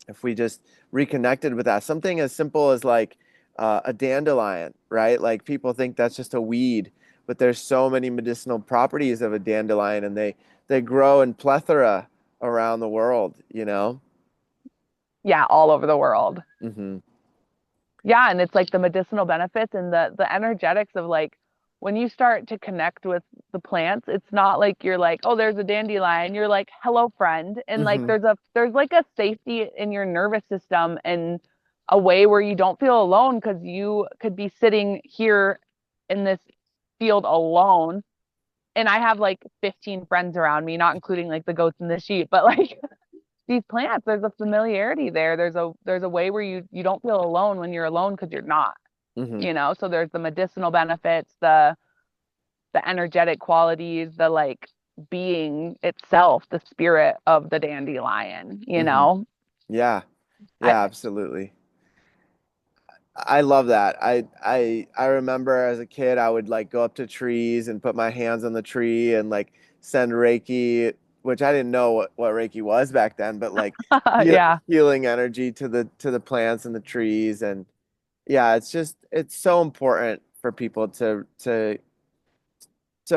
if we just reconnected with that, something as simple as like a dandelion, right? Like people think that's just a weed, but there's so many medicinal properties of a dandelion, and they grow in plethora around the world. Yeah, all over the world. Hmm. Yeah, and it's like the medicinal benefits and the energetics of like when you start to connect with the plants, it's not like you're like, oh, there's a dandelion. You're like, hello, friend. And like Hmm. there's like a safety in your nervous system and a way where you don't feel alone, because you could be sitting here in this field alone. And I have like 15 friends around me, not including like the goats and the sheep, but like these plants, there's a familiarity there. There's a way where you don't feel alone when you're alone, because you're not, Hmm. so there's the medicinal benefits, the energetic qualities, the like being itself, the spirit of the dandelion, Hmm. Yeah. I Yeah, absolutely. I love that. I remember as a kid, I would like go up to trees and put my hands on the tree and like send Reiki, which I didn't know what Reiki was back then, but like yeah. healing energy to the plants and the trees. And yeah, it's so important for people to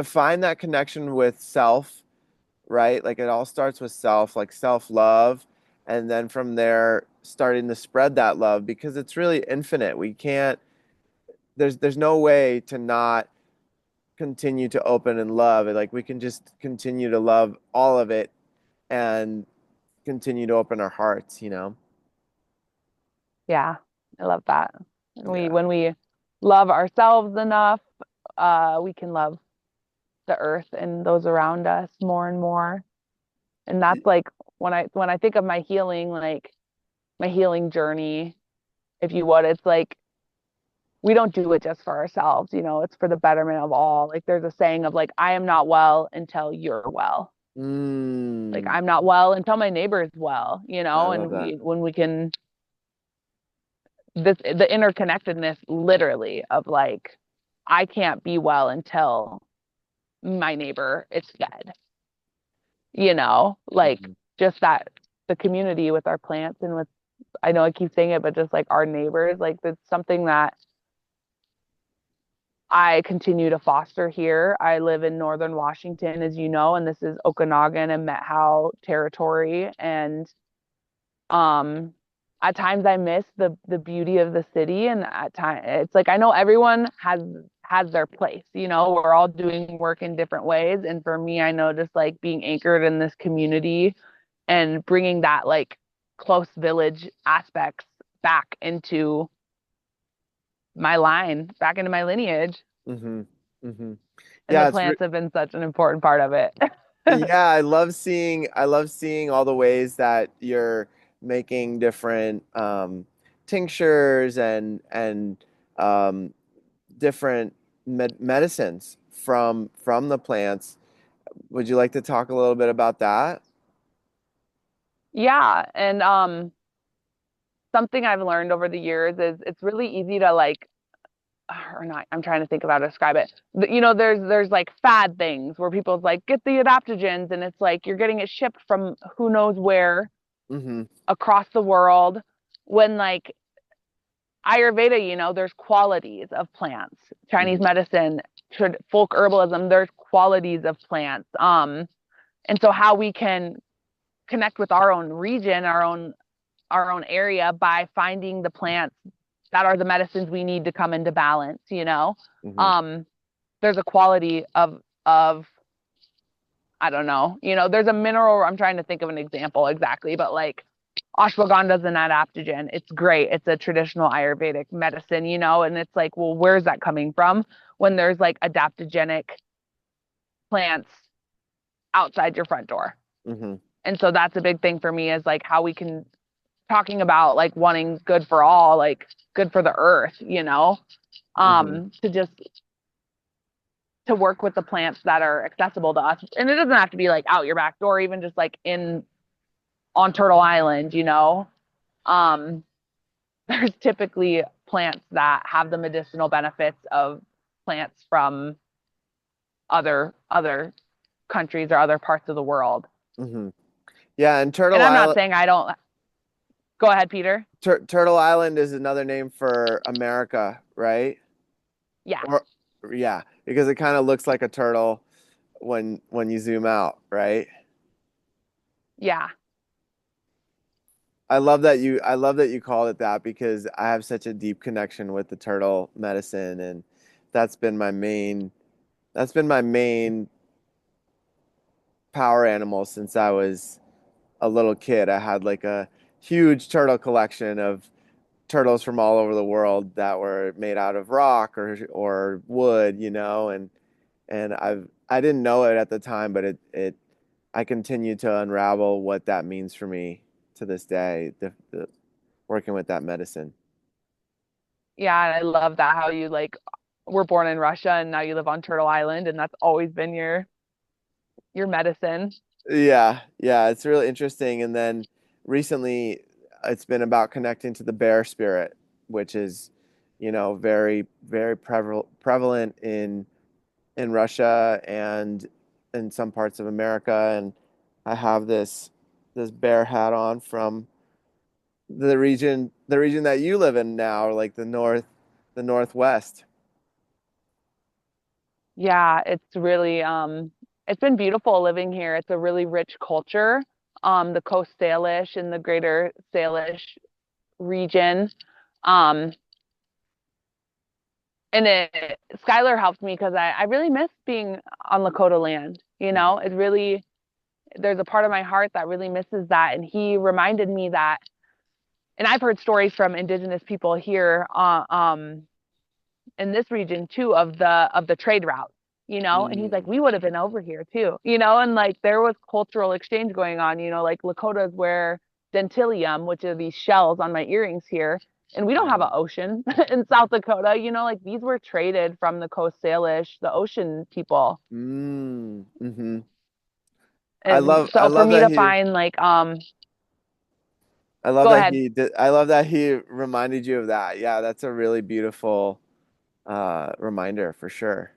find that connection with self, right? Like it all starts with self, like self-love, and then from there starting to spread that love because it's really infinite. We can't there's no way to not continue to open and love. Like we can just continue to love all of it and continue to open our hearts. Yeah, I love that. And we Yeah. when we love ourselves enough, we can love the earth and those around us more and more. And that's like when I think of my healing, like my healing journey, if you would, it's like we don't do it just for ourselves, it's for the betterment of all. Like there's a saying of like, I am not well until you're well. Like Mm, I'm not well until my neighbor is well, I love and that. when we can, the interconnectedness literally of like, I can't be well until my neighbor is fed, like Mhm. just that, the community with our plants and with, I know I keep saying it, but just like our neighbors, like it's something that I continue to foster here. I live in northern Washington, as you know, and this is Okanagan and Methow territory. And um, at times I miss the beauty of the city, and at times it's like I know everyone has their place. You know, we're all doing work in different ways, and for me, I know just like being anchored in this community and bringing that like close village aspects back into my line, back into my lineage. Mm-hmm. Mm-hmm. And the Yeah, plants have been such an important part of it. yeah, I love seeing all the ways that you're making different tinctures and um, different medicines from the plants. Would you like to talk a little bit about that? Yeah, and something I've learned over the years is it's really easy to like or not, I'm trying to think of how to describe it. You know, there's like fad things where people's like get the adaptogens and it's like you're getting it shipped from who knows where Mm-hmm. across the world when like Ayurveda, you know, there's qualities of plants. Chinese Mm-hmm. medicine, folk herbalism, there's qualities of plants. And so how we can connect with our own region, our own area by finding the plants that are the medicines we need to come into balance, you know. Mm-hmm. Um, there's a quality of I don't know, you know, there's a mineral. I'm trying to think of an example exactly, but like ashwagandha is an adaptogen. It's great. It's a traditional Ayurvedic medicine, you know, and it's like, well, where's that coming from when there's like adaptogenic plants outside your front door? Mm-hmm. And so that's a big thing for me is like how we can talking about like wanting good for all, like good for the earth, you know, Mm-hmm. to just to work with the plants that are accessible to us. And it doesn't have to be like out your back door, even just like in on Turtle Island, you know. Um, there's typically plants that have the medicinal benefits of plants from other countries or other parts of the world. Mm-hmm. Yeah, and And I'm not saying I don't go ahead, Peter. Turtle Island is another name for America, right? Yeah. Or yeah, because it kind of looks like a turtle when you zoom out, right? Yeah. I love that you called it that because I have such a deep connection with the turtle medicine, and that's been my main that's been my main power animal since I was a little kid. I had like a huge turtle collection of turtles from all over the world that were made out of rock or wood, you know, and I didn't know it at the time, but it I continue to unravel what that means for me to this day, the working with that medicine. Yeah, I love that how you like were born in Russia and now you live on Turtle Island and that's always been your medicine. Yeah, yeah, it's really interesting. And then recently, it's been about connecting to the bear spirit, which is, you know, very prevalent in Russia and in some parts of America. And I have this bear hat on from the region that you live in now, like the Northwest. Yeah, it's been beautiful living here. It's a really rich culture. The Coast Salish and the Greater Salish region. Um, and Skylar helped me because I really miss being on Lakota land. You know, it really there's a part of my heart that really misses that. And he reminded me that, and I've heard stories from indigenous people here, in this region too of the trade route, you know. And he's like, Mm, we would have been over here too, you know. And like there was cultural exchange going on, you know, like Lakotas wear dentilium, which are these shells on my earrings here, and we don't have an mm, ocean in South Dakota, you know. Like these were traded from the Coast Salish, the ocean people. mm-hmm. And I so for love me that to he find like I love go that ahead. he did. I love that he reminded you of that. Yeah, that's a really beautiful reminder for sure.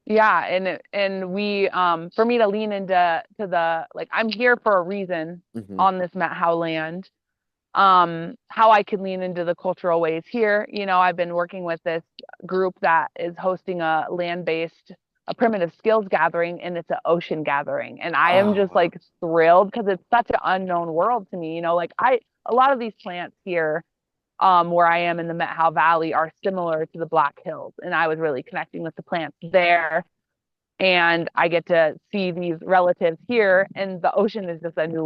Yeah, and we for me to lean into to the like I'm here for a reason Hmm. on this Met Howe land. how I can lean into the cultural ways here. I've been working with this group that is hosting a land-based, a primitive skills gathering, and it's an ocean gathering. And I am Oh, just wow. like thrilled because it's such an unknown world to me. A lot of these plants here, where I am in the Methow Valley, are similar to the Black Hills, and I was really connecting with the plants there, and I get to see these relatives here, and the ocean is just a new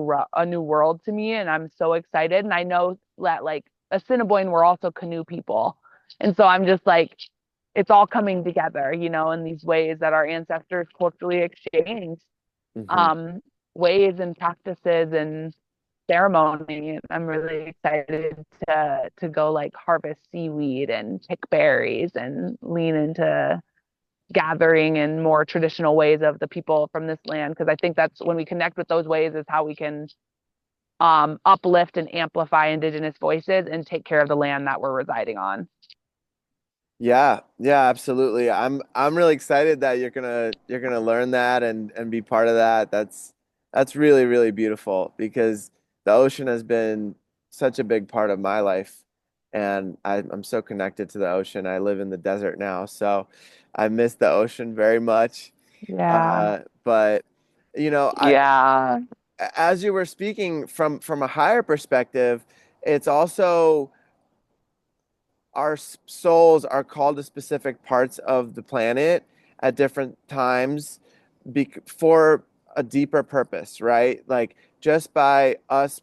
world to me, and I'm so excited. And I know that like Assiniboine, we're also canoe people, and so I'm just like, it's all coming together, in these ways that our ancestors culturally exchanged, Hmm. um, ways and practices and ceremony. I'm really excited to go like harvest seaweed and pick berries and lean into gathering and more traditional ways of the people from this land, because I think that's when we connect with those ways is how we can uplift and amplify indigenous voices and take care of the land that we're residing on. Yeah, yeah, absolutely. I'm really excited that you're gonna learn that and be part of that. That's really, really beautiful because the ocean has been such a big part of my life, and I'm so connected to the ocean. I live in the desert now, so I miss the ocean very much. Yeah. But I Yeah. as you were speaking from a higher perspective, it's also our souls are called to specific parts of the planet at different times for a deeper purpose, right? Like just by us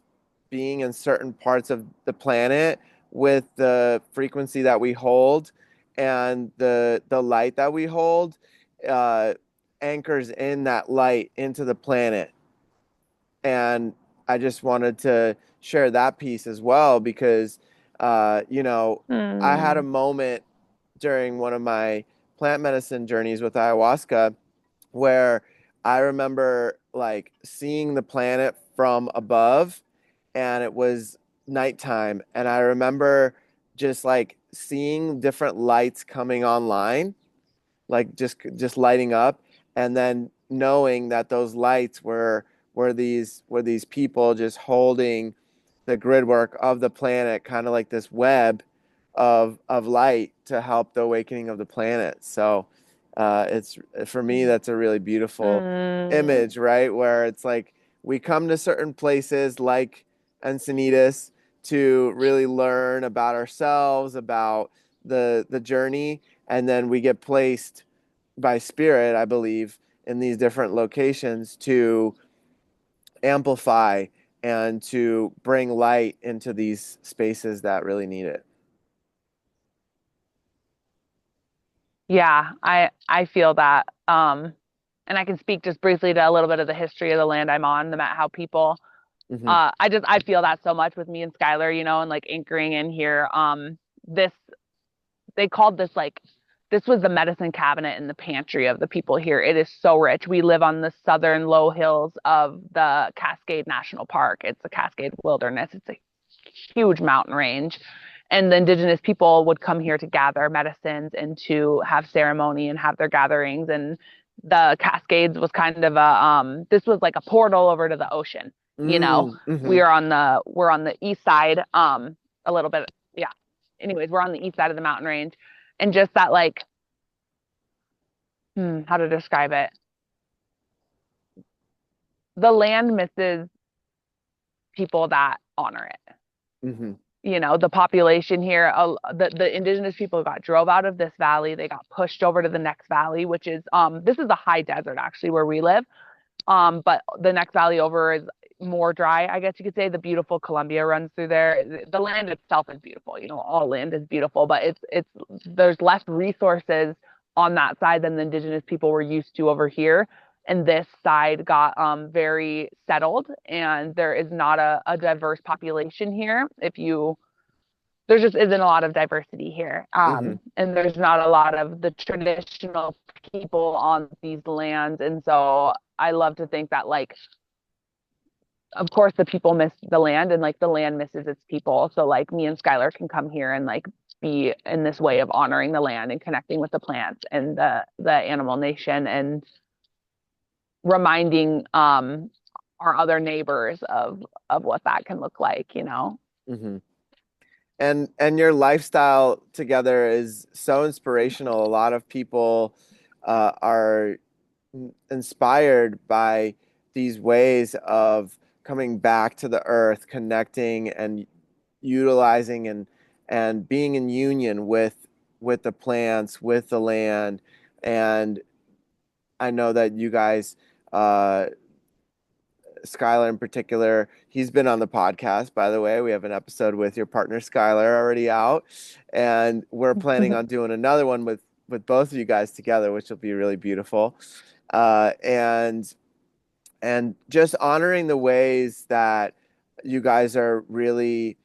being in certain parts of the planet with the frequency that we hold and the light that we hold, uh, anchors in that light into the planet. And I just wanted to share that piece as well because, uh, you know, I had a Hmm. moment during one of my plant medicine journeys with ayahuasca where I remember like seeing the planet from above and it was nighttime. And I remember just like seeing different lights coming online, like just lighting up, and then knowing that those lights were these people just holding the grid work of the planet, kind of like this web of light to help the awakening of the planet. So it's for me that's a really beautiful Mm. image, right? Where it's like we come to certain places like Encinitas to really learn about ourselves, about the journey, and then we get placed by spirit, I believe, in these different locations to amplify and to bring light into these spaces that really need it. Yeah, I feel that. And I can speak just briefly to a little bit of the history of the land I'm on, the Matt Howe people. Hmm. I feel that so much with me and Skylar, and like anchoring in here. This they called this like this was the medicine cabinet in the pantry of the people here. It is so rich. We live on the southern low hills of the Cascade National Park. It's the Cascade Wilderness. It's a huge mountain range. And the indigenous people would come here to gather medicines and to have ceremony and have their gatherings. And the Cascades was kind of this was like a portal over to the ocean. You know, Mm-hmm. we're on the east side, a little bit. Yeah. Anyways, we're on the east side of the mountain range, and just that like, how to describe it? The land misses people that honor it. Mm-hmm. The population here, the indigenous people got drove out of this valley. They got pushed over to the next valley, which is this is a high desert actually where we live. But the next valley over is more dry, I guess you could say. The beautiful Columbia runs through there. The land itself is beautiful. All land is beautiful, but it's there's less resources on that side than the indigenous people were used to over here. And this side got very settled, and there is not a diverse population here. If you There just isn't a lot of diversity here. Mm-hmm. And there's not a lot of the traditional people on these lands. And so I love to think that, like, of course, the people miss the land, and like the land misses its people. So, like, me and Skylar can come here and like be in this way of honoring the land and connecting with the plants and the animal nation, and reminding our other neighbors of what that can look like. Hmm. And your lifestyle together is so inspirational. A lot of people are inspired by these ways of coming back to the earth, connecting and utilizing and being in union with the plants, with the land. And I know that you guys, uh, Skylar in particular, he's been on the podcast, by the way. We have an episode with your partner Skylar already out, and we're planning on doing another one with both of you guys together, which will be really beautiful. Uh, and and just honoring the ways that you guys are really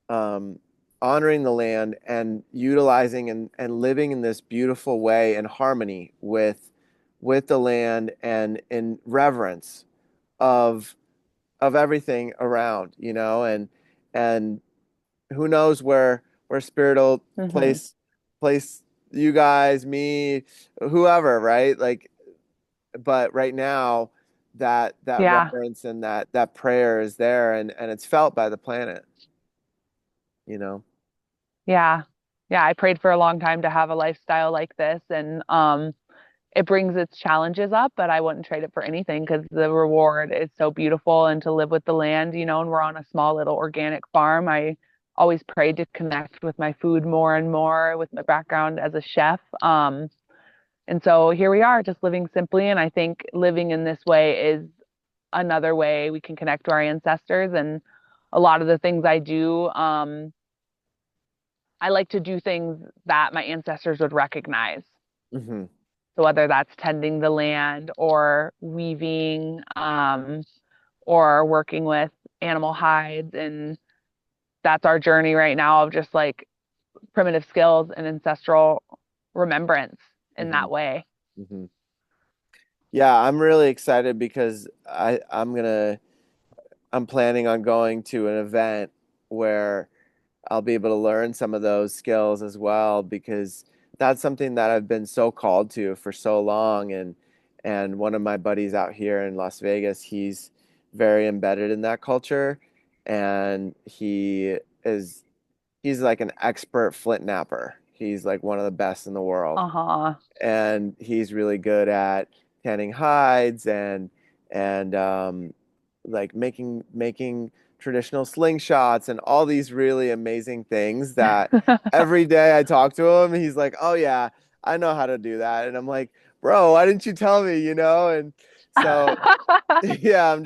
um, honoring the land and utilizing and living in this beautiful way in harmony with the land and in reverence of of everything around, you know, and who knows where spirit will Hmm. place you guys, me, whoever, right? Like, but right now that Yeah. reverence and that prayer is there and it's felt by the planet, you know. Yeah. Yeah. I prayed for a long time to have a lifestyle like this. And it brings its challenges up, but I wouldn't trade it for anything because the reward is so beautiful and to live with the land, and we're on a small little organic farm. I always prayed to connect with my food more and more with my background as a chef. And so here we are, just living simply. And I think living in this way is another way we can connect to our ancestors. And a lot of the things I do, I like to do things that my ancestors would recognize. Hmm. So whether that's tending the land or weaving, or working with animal hides, and that's our journey right now of just like primitive skills and ancestral remembrance in Hmm. that way. Hmm. Yeah, I'm really excited because I'm planning on going to an event where I'll be able to learn some of those skills as well because that's something that I've been so called to for so long. And one of my buddies out here in Las Vegas, he's very embedded in that culture, and he's like an expert flint napper. He's like one of the best in the world, Uh-huh. and he's really good at tanning hides and like making traditional slingshots and all these really amazing things that every day I talk to him, he's like, "Oh yeah, I know how to do that." And I'm like, "Bro, why didn't you tell me?" And so yeah, I'm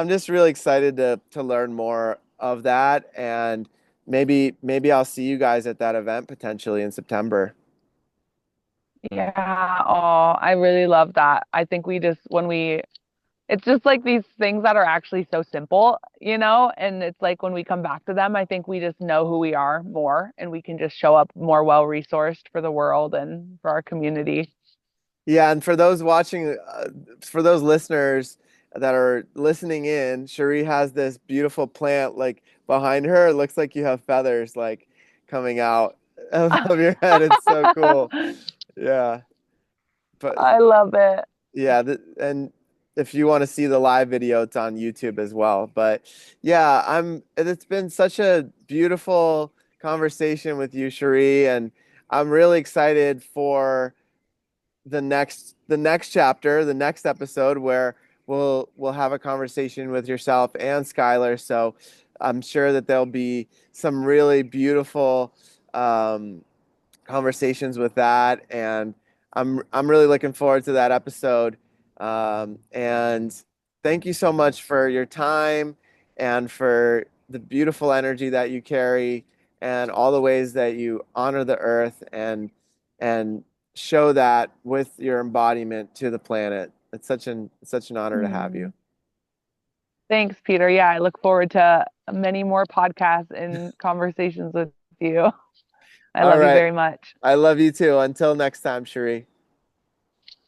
just really excited to learn more of that, and maybe I'll see you guys at that event potentially in September. Yeah. Oh, I really love that. I think we just, it's just like these things that are actually so simple, and it's like when we come back to them, I think we just know who we are more and we can just show up more well-resourced for the world and for our community. Yeah, and for those watching, for those listeners that are listening in, Cherie has this beautiful plant like behind her. It looks like you have feathers like coming out of your head. It's so cool. Yeah, but I love it. yeah, and if you want to see the live video, it's on YouTube as well. But yeah, it's been such a beautiful conversation with you, Cherie, and I'm really excited for the next chapter, the next episode where we'll have a conversation with yourself and Skylar. So I'm sure that there'll be some really beautiful um, conversations with that, and I'm really looking forward to that episode. And thank you so much for your time and for the beautiful energy that you carry and all the ways that you honor the earth and show that with your embodiment to the planet. It's such an honor to have you. Hmm. Thanks, Peter. Yeah, I look forward to many more podcasts and conversations with you. I All love you right. very much. I love you too. Until next time, Cherie.